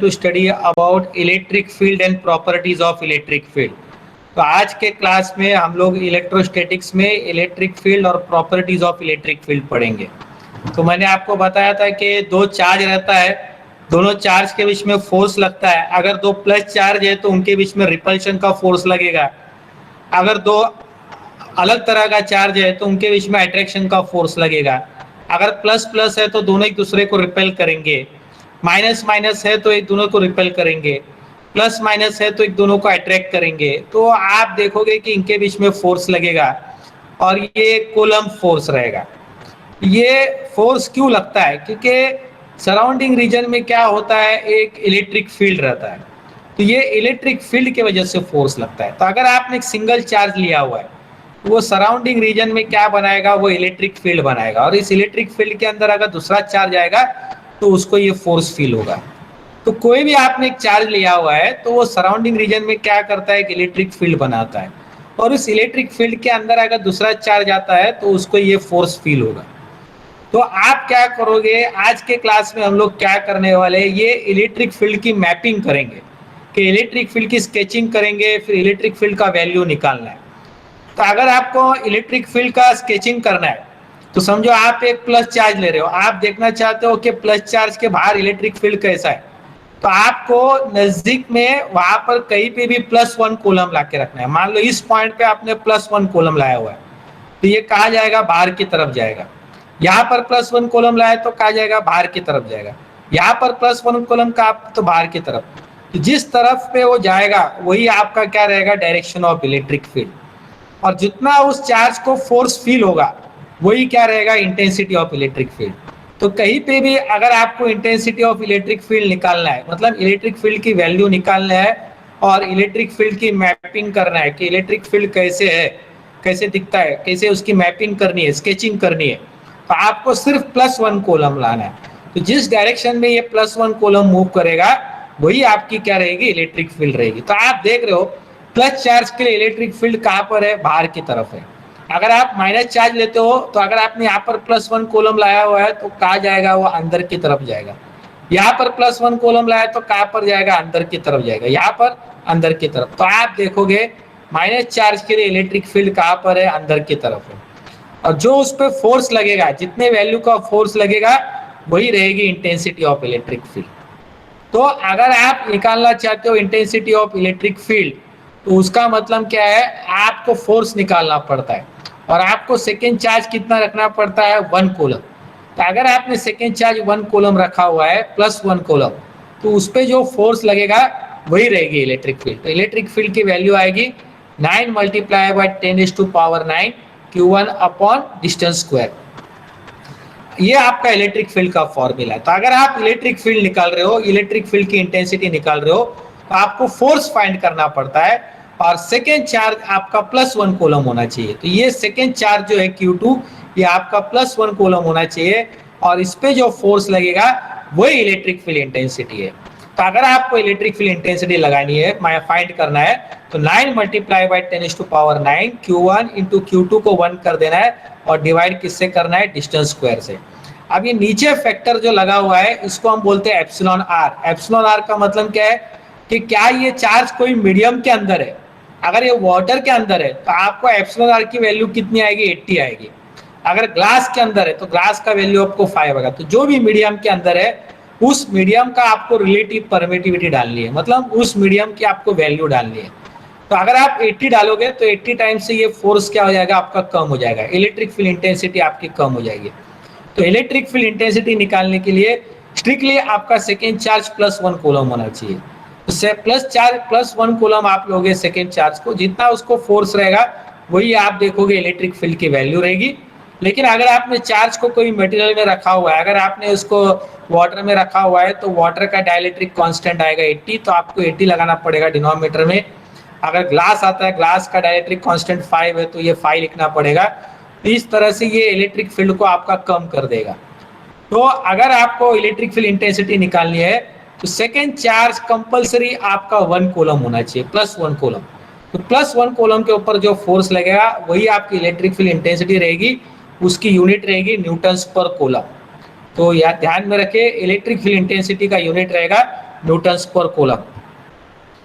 to study about electric field and properties of electric field। तो आज के class में हम लोग इलेक्ट्रोस्टैटिक्स में इलेक्ट्रिक फील्ड और प्रॉपर्टीज ऑफ इलेक्ट्रिक फील्ड पढ़ेंगे। तो मैंने आपको बताया था कि दो चार्ज रहता है, दोनों चार्ज के बीच में फोर्स लगता है। अगर दो प्लस चार्ज है तो उनके बीच में रिपल्शन का फोर्स लगेगा। अगर दो अलग तरह का चार्ज है तो उनके बीच में अट्रैक्शन का फोर्स लगेगा। अगर प्लस प्लस है तो दोनों एक दूसरे को रिपेल करेंगे, माइनस माइनस है तो एक दोनों को रिपेल करेंगे, प्लस माइनस है तो एक दोनों को अट्रैक्ट करेंगे। तो आप देखोगे कि इनके बीच में फोर्स लगेगा और ये कूलम्ब फोर्स रहेगा। ये फोर्स क्यों लगता है? क्योंकि सराउंडिंग रीजन में क्या होता है, एक इलेक्ट्रिक फील्ड रहता है, तो ये इलेक्ट्रिक फील्ड की वजह से फोर्स लगता है। तो अगर आपने एक सिंगल चार्ज लिया हुआ है तो वो सराउंडिंग रीजन में क्या बनाएगा, वो इलेक्ट्रिक फील्ड बनाएगा, और इस इलेक्ट्रिक फील्ड के अंदर अगर दूसरा चार्ज आएगा तो उसको ये फोर्स फील होगा। तो कोई भी आपने एक चार्ज लिया हुआ है तो वो सराउंडिंग रीजन में क्या करता है, एक इलेक्ट्रिक फील्ड बनाता है, और उस इलेक्ट्रिक फील्ड के अंदर अगर दूसरा चार्ज आता है तो उसको ये फोर्स फील होगा। तो आप क्या करोगे, आज के क्लास में हम लोग क्या करने वाले हैं, ये इलेक्ट्रिक फील्ड की मैपिंग करेंगे कि इलेक्ट्रिक फील्ड की स्केचिंग करेंगे, फिर इलेक्ट्रिक फील्ड का वैल्यू निकालना है। तो अगर आपको इलेक्ट्रिक फील्ड का स्केचिंग करना है तो समझो आप एक प्लस चार्ज ले रहे हो, आप देखना चाहते हो कि प्लस चार्ज के बाहर इलेक्ट्रिक फील्ड कैसा है, तो आपको नजदीक में वहां पर कहीं पे भी +1 कूलम ला के रखना है। मान लो इस पॉइंट पे आपने +1 कूलम लाया हुआ है तो ये कहा जाएगा, बाहर की तरफ जाएगा। यहाँ पर +1 कूलम लाया तो कहा जाएगा, बाहर की तरफ जाएगा। यहाँ पर +1 कूलम का तो बाहर की तरफ, तो जिस तरफ पे वो जाएगा वही आपका क्या रहेगा, डायरेक्शन ऑफ इलेक्ट्रिक फील्ड। और जितना उस चार्ज को फोर्स फील होगा वही क्या रहेगा, इंटेंसिटी ऑफ इलेक्ट्रिक फील्ड। तो कहीं पे भी अगर आपको इंटेंसिटी ऑफ इलेक्ट्रिक फील्ड निकालना है, मतलब इलेक्ट्रिक फील्ड की वैल्यू निकालना है और इलेक्ट्रिक फील्ड की मैपिंग करना है कि इलेक्ट्रिक फील्ड कैसे है, कैसे दिखता है, कैसे उसकी मैपिंग करनी है, स्केचिंग करनी है, तो आपको सिर्फ +1 कूलम लाना है। तो जिस डायरेक्शन में ये +1 कूलम मूव करेगा वही आपकी क्या रहेगी, इलेक्ट्रिक फील्ड रहेगी। तो आप देख रहे हो प्लस चार्ज के लिए इलेक्ट्रिक फील्ड कहाँ पर है, बाहर की तरफ है। अगर आप माइनस चार्ज लेते हो तो अगर आपने यहाँ पर +1 कूलम लाया हुआ है तो कहाँ जाएगा, वो अंदर की तरफ जाएगा। यहाँ पर +1 कूलम लाया तो कहाँ पर जाएगा, अंदर की तरफ जाएगा। यहाँ पर अंदर की तरफ। तो आप देखोगे माइनस चार्ज के लिए इलेक्ट्रिक फील्ड कहाँ पर है, अंदर की तरफ है। और जो उस पर फोर्स लगेगा, जितने वैल्यू का फोर्स लगेगा वही रहेगी इंटेंसिटी ऑफ इलेक्ट्रिक फील्ड। तो अगर आप निकालना चाहते हो इंटेंसिटी ऑफ इलेक्ट्रिक फील्ड तो उसका मतलब क्या है, आपको फोर्स निकालना पड़ता है और आपको सेकेंड चार्ज कितना रखना पड़ता है, 1 कूलम। तो अगर आपने सेकेंड चार्ज 1 कूलम रखा हुआ है, +1 कूलम, तो उस पर जो फोर्स लगेगा वही रहेगी इलेक्ट्रिक फील्ड। तो इलेक्ट्रिक फील्ड की वैल्यू आएगी 9 × 10⁹ Q1 अपॉन डिस्टेंस स्क्वायर। ये आपका इलेक्ट्रिक फील्ड का फॉर्मूला है। तो अगर आप इलेक्ट्रिक फील्ड निकाल रहे हो, इलेक्ट्रिक फील्ड की इंटेंसिटी निकाल रहे हो, तो आपको फोर्स फाइंड करना पड़ता है और सेकेंड चार्ज आपका +1 कूलम होना चाहिए। तो ये सेकेंड चार्ज जो है Q2, ये आपका +1 कूलम होना चाहिए और इस पे जो फोर्स लगेगा वही इलेक्ट्रिक फील्ड इंटेंसिटी है। तो अगर आपको इलेक्ट्रिक फील्ड इंटेंसिटी लगानी है, फाइंड करना है, तो 9 × 10⁹ Q1 × Q2 को 1 कर देना है और डिवाइड किससे करना है, डिस्टेंस स्क्वायर से। अब ये नीचे फैक्टर जो लगा हुआ है इसको हम बोलते हैं एप्सिलॉन आर। एप्सिलॉन आर का मतलब क्या है कि क्या ये चार्ज कोई मीडियम के अंदर है। अगर ये वाटर के अंदर है तो आपको एप्सिलॉन आर की वैल्यू कितनी आएगी, 80 आएगी। अगर ग्लास के अंदर है तो ग्लास का वैल्यू आपको 5 आएगा। तो जो भी मीडियम के अंदर है उस मीडियम का आपको रिलेटिव परमिटिविटी डालनी है, मतलब उस मीडियम की आपको वैल्यू डालनी है। तो अगर आप 80 डालोगे तो 80 टाइम्स से ये फोर्स क्या हो जाएगा, आपका कम हो जाएगा, इलेक्ट्रिक फील्ड इंटेंसिटी आपकी कम हो जाएगी। तो इलेक्ट्रिक फील्ड इंटेंसिटी निकालने के लिए स्ट्रिक्टली आपका सेकेंड चार्ज +1 कूलम होना चाहिए। तो +1 कूलम आप लोगे सेकेंड चार्ज को, जितना उसको फोर्स रहेगा वही आप देखोगे इलेक्ट्रिक फील्ड की वैल्यू रहेगी। लेकिन अगर आपने चार्ज को कोई मटेरियल में रखा हुआ है, अगर आपने उसको वाटर में रखा हुआ है तो वाटर का डाइलेक्ट्रिक कांस्टेंट आएगा 80, तो आपको 80 लगाना पड़ेगा डिनोमिनेटर में। अगर ग्लास आता है, ग्लास का डाइलेक्ट्रिक कांस्टेंट 5 है तो ये 5 लिखना पड़ेगा। तो इस तरह से ये इलेक्ट्रिक फील्ड को आपका कम कर देगा। तो अगर आपको इलेक्ट्रिक फील्ड इंटेंसिटी निकालनी है तो सेकेंड चार्ज कंपलसरी आपका 1 कूलम होना चाहिए, +1 कूलम। तो +1 कूलम के ऊपर जो फोर्स लगेगा वही आपकी इलेक्ट्रिक फील्ड इंटेंसिटी रहेगी, उसकी यूनिट रहेगी न्यूटन्स पर कूलम। तो यार ध्यान में रखे, इलेक्ट्रिक फील्ड इंटेंसिटी का यूनिट रहेगा न्यूटन्स पर कूलम।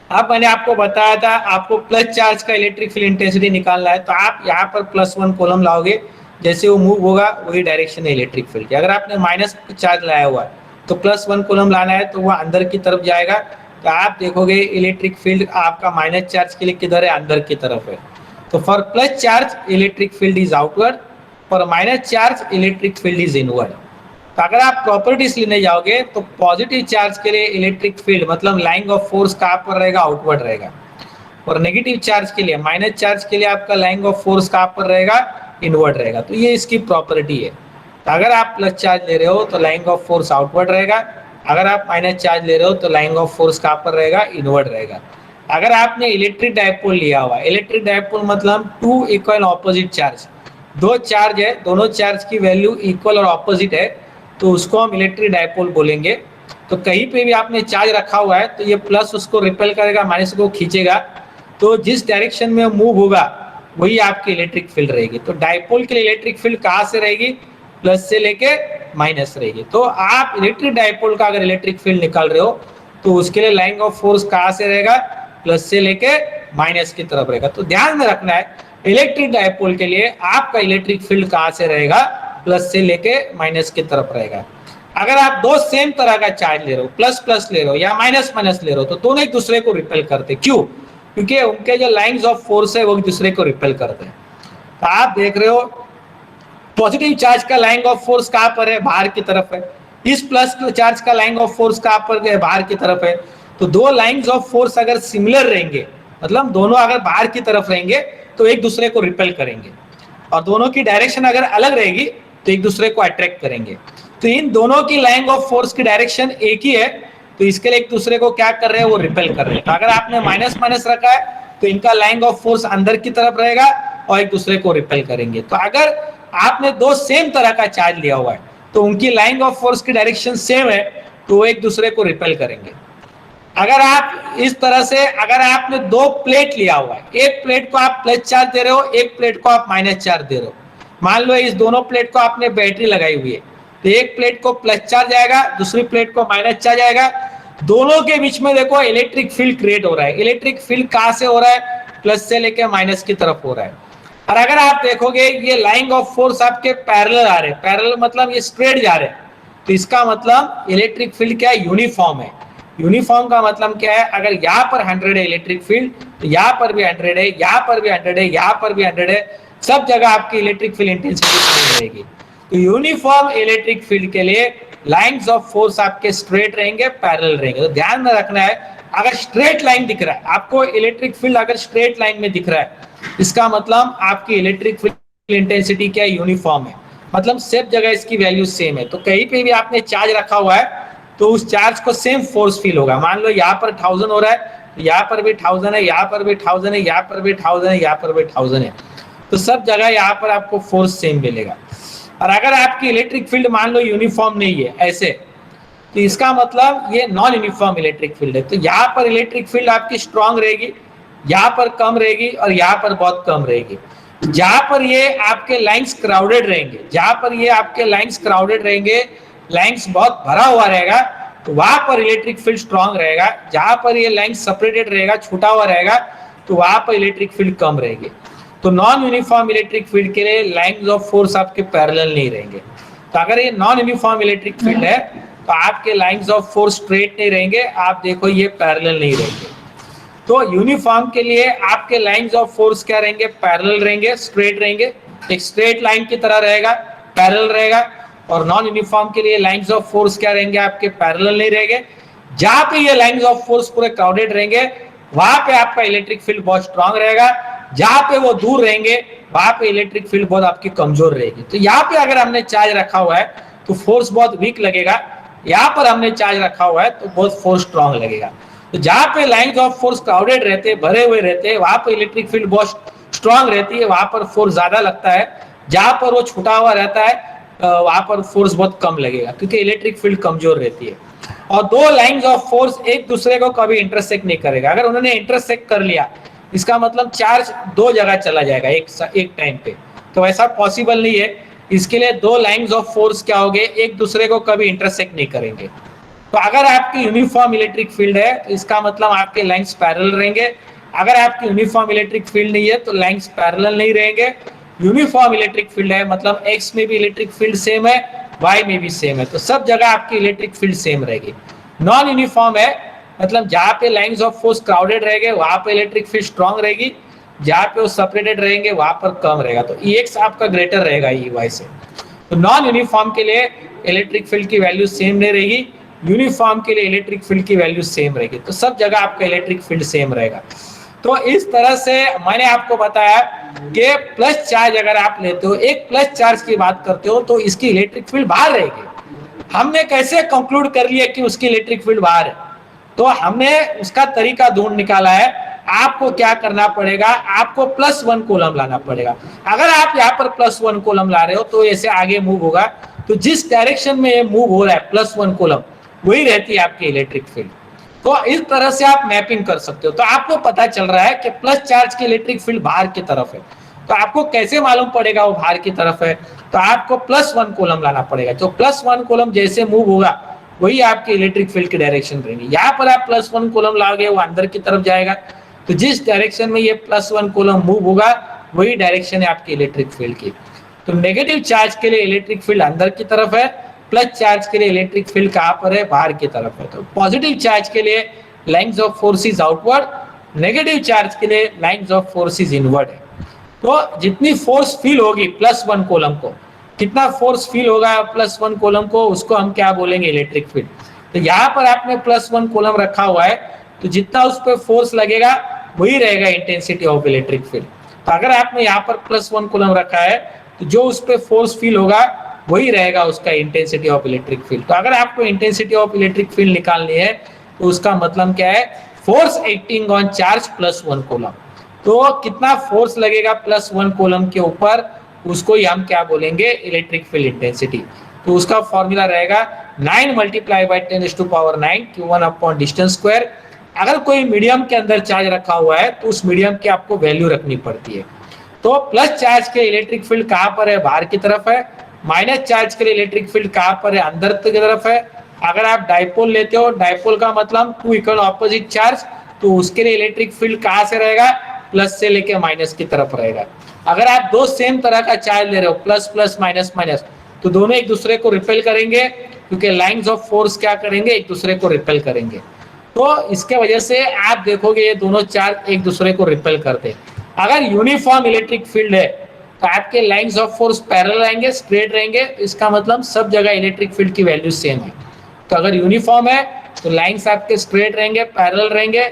अब मैंने आपको बताया था आपको प्लस चार्ज का इलेक्ट्रिक फील्ड इंटेंसिटी निकालना है, तो आप यहाँ पर +1 कूलम लाओगे, जैसे वो मूव होगा वही डायरेक्शन है इलेक्ट्रिक फील्ड की। अगर आपने माइनस चार्ज लाया हुआ है तो +1 कूलम लाना है, तो वह अंदर की तरफ जाएगा, तो आप देखोगे इलेक्ट्रिक फील्ड आपका माइनस चार्ज के लिए किधर है, अंदर की तरफ है। तो for plus charge electric field is outward, for minus charge electric field is inward. तो अगर आप प्रॉपर्टीज लेने जाओगे तो पॉजिटिव चार्ज के लिए इलेक्ट्रिक फील्ड मतलब लाइन ऑफ फोर्स कहाँ पर रहेगा, आउटवर्ड रहेगा, और नेगेटिव चार्ज के लिए माइनस चार्ज के लिए आपका लाइन ऑफ फोर्स कहाँ पर रहेगा, इनवर्ड रहेगा। तो ये इसकी प्रॉपर्टी है। तो अगर आप प्लस चार्ज ले रहे हो तो लाइन ऑफ फोर्स आउटवर्ड रहेगा, अगर आप माइनस चार्ज ले रहे हो तो लाइन ऑफ फोर्स कहाँ पर रहेगा, इनवर्ड रहेगा। अगर आपने इलेक्ट्रिक डायपोल लिया हुआ, इलेक्ट्रिक डायपोल मतलब टू इक्वल ऑपोजिट चार्ज, दो चार्ज है, दोनों चार्ज की वैल्यू इक्वल और ऑपोजिट है, तो उसको हम इलेक्ट्रिक डायपोल बोलेंगे। तो कहीं पे भी आपने चार्ज रखा हुआ है तो ये प्लस उसको रिपेल करेगा, माइनस को खींचेगा, तो जिस डायरेक्शन में मूव होगा वही आपकी इलेक्ट्रिक फील्ड रहेगी। तो डायपोल के लिए इलेक्ट्रिक फील्ड कहाँ से रहेगी, प्लस से लेके माइनस रहेगी। तो आप इलेक्ट्रिक डायपोल का अगर इलेक्ट्रिक फील्ड निकाल रहे हो तो उसके लिए लाइन ऑफ फोर्स कहाँ से रहेगा, प्लस से लेके माइनस की तरफ रहेगा। तो ध्यान में रखना है इलेक्ट्रिक डायपोल के लिए आपका इलेक्ट्रिक फील्ड कहाँ से रहेगा, प्लस से लेके माइनस की तरफ रहेगा। अगर आप दो सेम तरह का चार्ज ले रहे हो, प्लस प्लस ले रहे हो या माइनस माइनस ले रहे हो, तो दोनों एक दूसरे को रिपेल करते। क्यों? क्योंकि उनके जो लाइंस ऑफ फोर्स है वो एक दूसरे को रिपेल करते हैं। तो आप देख रहे हो पॉजिटिव चार्ज का लाइन ऑफ फोर्स कहाँ पर है, बाहर की तरफ है। इस प्लस चार्ज का लाइन ऑफ फोर्स कहाँ पर है, बाहर की तरफ है। तो दो लाइंस ऑफ फोर्स अगर सिमिलर रहेंगे, मतलब दोनों अगर बाहर की तरफ रहेंगे तो एक दूसरे को रिपेल करेंगे, और दोनों की डायरेक्शन अगर अलग रहेगी तो एक दूसरे को अट्रैक्ट करेंगे। तो इन दोनों की लाइन ऑफ फोर्स की डायरेक्शन एक ही है, तो इसके लिए एक दूसरे को क्या कर रहे हैं, वो रिपेल कर रहे हैं। तो अगर आपने माइनस माइनस रखा है तो इनका लाइन ऑफ फोर्स अंदर की तरफ रहेगा और एक दूसरे को रिपेल करेंगे। तो अगर आपने दो सेम तरह का चार्ज लिया हुआ है तो उनकी लाइन ऑफ फोर्स की डायरेक्शन सेम है, तो वो एक दूसरे को रिपेल करेंगे। अगर आप इस तरह से, अगर आपने दो प्लेट लिया हुआ है, एक प्लेट को आप प्लस चार्ज दे रहे हो, एक प्लेट को आप माइनस चार्ज दे रहे हो। मान लो इस दोनों प्लेट को आपने बैटरी लगाई हुई है, तो एक प्लेट को प्लस चार्ज आएगा, दूसरी प्लेट को माइनस चार्ज आएगा। दोनों के बीच में देखो इलेक्ट्रिक फील्ड क्रिएट हो रहा है। इलेक्ट्रिक फील्ड कहां से हो रहा है, प्लस से लेकर माइनस की तरफ हो रहा है। और अगर आप देखोगे ये लाइन ऑफ फोर्स आपके पैरेलल आ रहे हैं, पैरेलल मतलब ये स्ट्रेट जा रहे हैं, तो इसका मतलब इलेक्ट्रिक फील्ड क्या है, यूनिफॉर्म है। यूनिफॉर्म का मतलब क्या है, अगर यहाँ पर 100 है इलेक्ट्रिक फील्ड, तो यहाँ पर भी 100 है, यहाँ पर भी 100 है, यहाँ पर भी 100 है, सब जगह आपकी इलेक्ट्रिक फील्ड इंटेंसिटी सेम रहेगी। तो यूनिफॉर्म इलेक्ट्रिक फील्ड के लिए लाइंस ऑफ फोर्स आपके स्ट्रेट रहेंगे, पैरेलल रहेंगे। तो ध्यान में रखना है, अगर स्ट्रेट लाइन दिख रहा है आपको, इलेक्ट्रिक फील्ड अगर स्ट्रेट लाइन में दिख रहा है, इसका मतलब आपकी इलेक्ट्रिक फील्ड इंटेंसिटी क्या है, यूनिफॉर्म है, मतलब सब जगह इसकी वैल्यू सेम है। तो कहीं पे भी आपने चार्ज रखा हुआ है तो उस चार्ज को सेम फोर्स फील होगा। मान लो यहाँ पर 1000 हो रहा है, तो यहाँ पर भी 1000 है, यहाँ पर भी 1000 है, यहाँ पर भी 1000 है, यहाँ पर भी 1000 है, तो सब जगह यहाँ पर आपको फोर्स सेम मिलेगा। और अगर आपकी इलेक्ट्रिक फील्ड मान लो यूनिफॉर्म नहीं है ऐसे, तो इसका मतलब ये नॉन यूनिफॉर्म इलेक्ट्रिक फील्ड है। तो यहाँ पर इलेक्ट्रिक फील्ड आपकी स्ट्रांग रहेगी, यहाँ पर कम रहेगी, और यहाँ पर बहुत कम रहेगी। जहां पर ये आपके लाइंस क्राउडेड रहेंगे, जहां पर ये आपके लाइंस क्राउडेड रहेंगे, लाइंस बहुत भरा हुआ रहेगा, तो वहां पर इलेक्ट्रिक फील्ड स्ट्रांग रहेगा। जहां पर ये लाइन सेपरेटेड रहेगा, छूटा हुआ रहेगा, तो वहां पर इलेक्ट्रिक फील्ड कम रहेगी। तो नॉन यूनिफॉर्म इलेक्ट्रिक फील्ड के लिए लाइंस ऑफ फोर्स आपके पैरेलल नहीं रहेंगे। तो अगर ये नॉन यूनिफॉर्म इलेक्ट्रिक फील्ड है तो आपके लाइंस ऑफ फोर्स स्ट्रेट नहीं रहेंगे, आप देखो ये पैरेलल नहीं रहेंगे। तो यूनिफॉर्म के लिए आपके लाइंस ऑफ फोर्स क्या रहेंगे, पैरेलल रहेंगे, स्ट्रेट रहेंगे, एक स्ट्रेट लाइन की तरह रहेगा, पैरेलल रहेगा। और नॉन यूनिफॉर्म के लिए लाइंस ऑफ फोर्स क्या रहेंगे, आपके पैरेलल नहीं रहेंगे। जहां पे ये लाइंस ऑफ फोर्स पूरे क्राउडेड रहेंगे वहां पे आपका इलेक्ट्रिक फील्ड बहुत स्ट्रांग रहेगा, जहां पे वो दूर रहेंगे वहां पे इलेक्ट्रिक फील्ड बहुत आपकी कमजोर रहेगी। तो यहाँ पे अगर हमने चार्ज रखा हुआ है तो फोर्स बहुत वीक लगेगा, यहाँ पर हमने चार्ज रखा हुआ है तो बहुत फोर्स स्ट्रांग लगेगा। तो जहां पे लाइंस ऑफ फोर्स क्राउडेड रहते हैं, भरे हुए रहते हैं, वहां पर इलेक्ट्रिक फील्ड बहुत स्ट्रांग रहती है, वहां पर फोर्स ज्यादा लगता है। जहां पर वो छूटा हुआ रहता है वहां पर फोर्स बहुत कम लगेगा, क्योंकि इलेक्ट्रिक फील्ड कमजोर रहती है। और दो लाइंस ऑफ फोर्स एक दूसरे को कभी इंटरसेक्ट नहीं करेगा। अगर उन्होंने इंटरसेक्ट कर लिया इसका मतलब चार्ज दो जगह चला जाएगा एक टाइम पे, तो ऐसा पॉसिबल नहीं है। इसके लिए दो लाइंस ऑफ फोर्स क्या होंगे, एक दूसरे को कभी इंटरसेक्ट नहीं करेंगे। तो अगर आपकी यूनिफॉर्म इलेक्ट्रिक फील्ड है तो इसका मतलब आपके लाइंस पैरेलल रहेंगे, अगर आपकी यूनिफॉर्म इलेक्ट्रिक फील्ड नहीं है तो लाइंस पैरेलल नहीं रहेंगे। यूनिफॉर्म इलेक्ट्रिक फील्ड है मतलब एक्स में भी इलेक्ट्रिक फील्ड सेम है, वाई में भी सेम है, तो सब जगह आपकी इलेक्ट्रिक फील्ड सेम रहेगी। नॉन यूनिफॉर्म है मतलब जहां पे लाइंस ऑफ फोर्स क्राउडेड रहेंगे वहां पे इलेक्ट्रिक फील्ड स्ट्रांग रहेगी, जहां पे वो सेपरेटेड रहेंगे वहां पर कम रहेगा, तो Ex आपका ग्रेटर रहेगा Ey से। तो नॉन यूनिफॉर्म के लिए इलेक्ट्रिक फील्ड की वैल्यू सेम नहीं रहेगी, यूनिफॉर्म के लिए इलेक्ट्रिक फील्ड की वैल्यू सेम रहेगी, तो सब जगह आपका इलेक्ट्रिक फील्ड सेम रहेगा। तो इस तरह से मैंने आपको बताया कि प्लस चार्ज अगर आप लेते हो, एक प्लस चार्ज की बात करते हो तो इसकी इलेक्ट्रिक फील्ड बाहर रहेगी। हमने कैसे कंक्लूड कर लिया कि उसकी इलेक्ट्रिक फील्ड बाहर है, तो हमने उसका तरीका ढूंढ निकाला है। आपको क्या करना पड़ेगा, आपको +1 कूलम लाना पड़ेगा। अगर आप यहाँ पर +1 कूलम ला रहे हो तो ऐसे आगे मूव होगा, तो जिस डायरेक्शन में ये मूव हो रहा है +1 कूलम वही रहती है आपकी इलेक्ट्रिक फील्ड। तो इस तरह से आप मैपिंग कर सकते हो। तो आपको पता चल रहा है कि प्लस चार्ज की इलेक्ट्रिक फील्ड बाहर की तरफ है, तो आपको कैसे मालूम पड़ेगा वो बाहर की तरफ है, तो आपको +1 कूलम लाना पड़ेगा। जो +1 कूलम जैसे मूव होगा वही आपकी इलेक्ट्रिक फील्ड की डायरेक्शन रहेगी। यहाँ पर आप +1 कूलम लाओगे वो अंदर की तरफ जाएगा, तो जिस डायरेक्शन में ये +1 कूलम मूव होगा वही डायरेक्शन है आपकी इलेक्ट्रिक फील्ड की। तो नेगेटिव चार्ज के लिए इलेक्ट्रिक फील्ड अंदर की तरफ है, प्लस चार्ज के लिए इलेक्ट्रिक फील्ड कहाँ पर है, बाहर की तरफ है। तो पॉजिटिव चार्ज के लिए lines of force is outward, negative charge के लिए lines of force is inward है। तो जितनी फोर्स फील होगी +1 कूलम को, कितना फोर्स फील होगा +1 कूलम को, उसको हम क्या बोलेंगे, इलेक्ट्रिक फील्ड। तो यहाँ पर आपने +1 कूलम रखा हुआ है, तो जितना उस पर फोर्स लगेगा वही रहेगा इंटेंसिटी ऑफ इलेक्ट्रिक फील्ड। तो अगर आपने यहाँ पर +1 कूलम रखा है तो जो उस पर फोर्स फील होगा वही रहेगा उसका इंटेंसिटी ऑफ इलेक्ट्रिक फील्ड। तो अगर आपको इंटेंसिटी ऑफ इलेक्ट्रिक फील्ड निकालनी है तो उसका मतलब क्या है, force acting on charge +1 coulomb. तो कितना फोर्स लगेगा +1 कूलम के ऊपर, उसको ही हम क्या बोलेंगे, इलेक्ट्रिक फील्ड इंटेंसिटी। तो उसका फॉर्मूला रहेगा 9 × 10⁹ Q1 डिस्टेंस स्क्वायर। अगर कोई मीडियम के अंदर चार्ज रखा हुआ है तो उस मीडियम की आपको वैल्यू रखनी पड़ती है। तो प्लस चार्ज के इलेक्ट्रिक फील्ड कहाँ पर है, बाहर की तरफ है। माइनस चार्ज के लिए इलेक्ट्रिक फील्ड कहाँ पर है, अंदर की तरफ है। अगर आप डाइपोल लेते हो, डाइपोल का मतलब 2 इक्वल ऑपोजिट चार्ज, तो उसके लिए इलेक्ट्रिक फील्ड कहाँ से रहेगा, प्लस से लेके माइनस की तरफ रहेगा। अगर आप दो सेम तरह का चार्ज ले रहे हो, प्लस प्लस माइनस माइनस, तो दोनों एक दूसरे को रिपेल करेंगे, क्योंकि लाइंस ऑफ फोर्स क्या करेंगे, एक दूसरे को रिपेल करेंगे। तो इसके वजह से आप देखोगे ये दोनों चार्ज एक दूसरे को रिपेल करते हैं। अगर यूनिफॉर्म इलेक्ट्रिक फील्ड है तो आपके लाइंस ऑफ फोर्स पैरेलल रहेंगे, स्ट्रेट रहेंगे, इसका मतलब सब जगह इलेक्ट्रिक फील्ड की वैल्यू सेम है। तो अगर यूनिफॉर्म है तो लाइंस आपके स्ट्रेट रहेंगे, पैरेलल रहेंगे।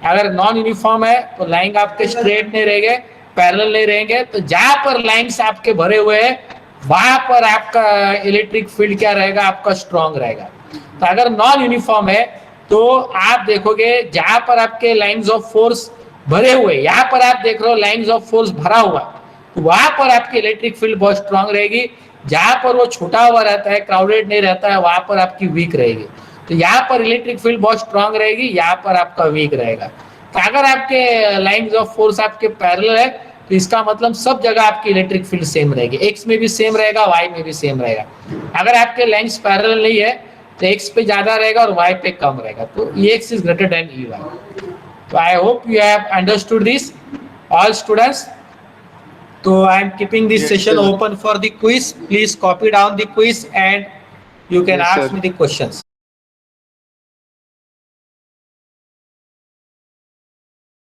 अगर नॉन यूनिफॉर्म है तो लाइन आपके स्ट्रेट नहीं रहेंगे, पैरेलल नहीं रहेंगे। तो जहां पर लाइंस आपके भरे हुए हैं वहां पर आपका इलेक्ट्रिक फील्ड क्या रहेगा, आपका स्ट्रॉन्ग रहेगा। तो अगर नॉन यूनिफॉर्म है तो आप देखोगे जहां पर आपके लाइंस ऑफ फोर्स भरे हुए, यहाँ पर आप देख रहे हो लाइंस ऑफ फोर्स भरा हुआ, तो वहां पर आपकी इलेक्ट्रिक फील्ड बहुत स्ट्रांग रहेगी। जहां पर वो छूटा हुआ रहता है, क्राउडेड नहीं रहता है, वहां पर आपकी वीक रहेगी। तो यहाँ पर इलेक्ट्रिक फील्ड बहुत स्ट्रांग रहेगी, यहाँ पर आपका वीक रहेगा। तो अगर आपके लाइंस ऑफ फोर्स आपके पैरेलल है तो इसका मतलब सब जगह आपकी इलेक्ट्रिक फील्ड सेम रहेगी, एक्स में भी सेम रहेगा, वाई में भी सेम रहेगा। अगर आपके लाइंस पैरेलल नहीं है तो एक्स पे ज्यादा रहेगा और वाई पे कम रहेगा। तो Ex is greater than Ey। So I hope you have understood this, all students. So I am keeping this session open for the quiz. Please copy down the quiz and you can ask me the questions.